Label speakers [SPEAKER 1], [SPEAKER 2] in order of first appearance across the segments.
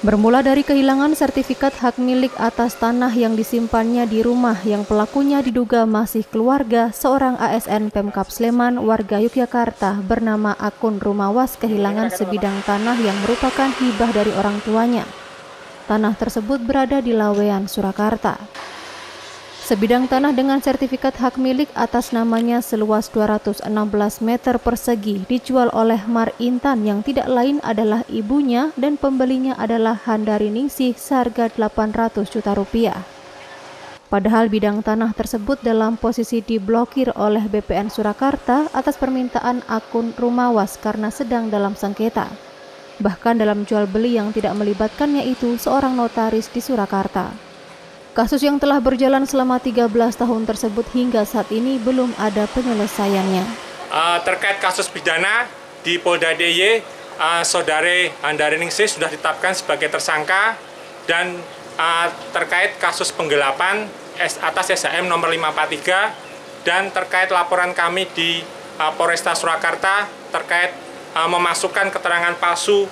[SPEAKER 1] Bermula dari kehilangan sertifikat hak milik atas tanah yang disimpannya di rumah yang pelakunya diduga masih keluarga seorang ASN Pemkab Sleman warga Yogyakarta bernama Akun Rumawas kehilangan sebidang tanah yang merupakan hibah dari orang tuanya. Tanah tersebut berada di Lawean, Surakarta. Sebidang tanah dengan sertifikat hak milik atas namanya seluas 216 meter persegi dijual oleh Mar Intan yang tidak lain adalah ibunya dan pembelinya adalah Handari Ningsih seharga 800 juta rupiah. Padahal bidang tanah tersebut dalam posisi diblokir oleh BPN Surakarta atas permintaan Akun Rumawas karena sedang dalam sengketa. Bahkan dalam jual beli yang tidak melibatkannya itu seorang notaris di Surakarta. Kasus yang telah berjalan selama 13 tahun tersebut hingga saat ini belum ada penyelesaiannya.
[SPEAKER 2] Terkait kasus pidana di Polda DIY, Saudari Handari Ningsih sudah ditetapkan sebagai tersangka dan terkait kasus penggelapan atas SHM nomor 543 dan terkait laporan kami di Polresta Surakarta terkait memasukkan keterangan palsu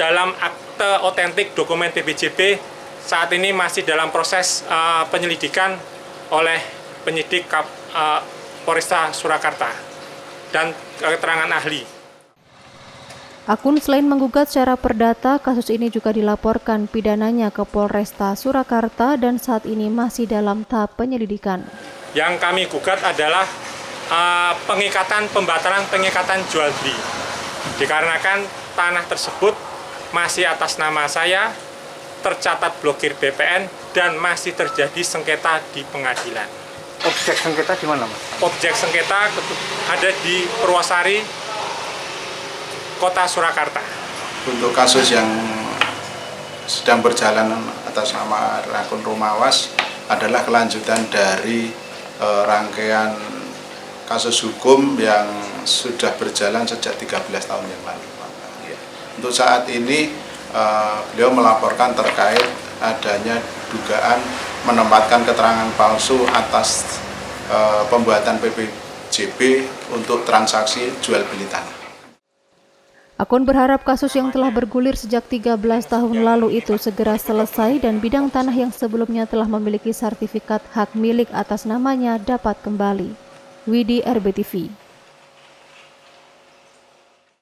[SPEAKER 2] dalam akte otentik dokumen PBJB saat ini masih dalam proses penyelidikan oleh penyidik Polresta Surakarta dan keterangan ahli.
[SPEAKER 1] Akun selain menggugat secara perdata, kasus ini juga dilaporkan pidananya ke Polresta Surakarta dan saat ini masih dalam tahap penyelidikan.
[SPEAKER 2] Yang kami gugat adalah pembatalan pengikatan jual beli. Dikarenakan tanah tersebut masih atas nama saya, tercatat blokir BPN dan masih terjadi sengketa di pengadilan.
[SPEAKER 3] Objek sengketa di mana, Mas?
[SPEAKER 2] Objek sengketa ada di Purwosari, Kota Surakarta.
[SPEAKER 4] Untuk kasus yang sedang berjalan atas nama Akun Rumawas adalah kelanjutan dari rangkaian kasus hukum yang sudah berjalan sejak 13 tahun yang lalu. Untuk saat ini beliau melaporkan terkait adanya dugaan menempatkan keterangan palsu atas pembuatan PBJB untuk transaksi jual beli tanah.
[SPEAKER 1] Akun berharap kasus yang telah bergulir sejak 13 tahun lalu itu segera selesai dan bidang tanah yang sebelumnya telah memiliki sertifikat hak milik atas namanya dapat kembali. Widi, RBTV.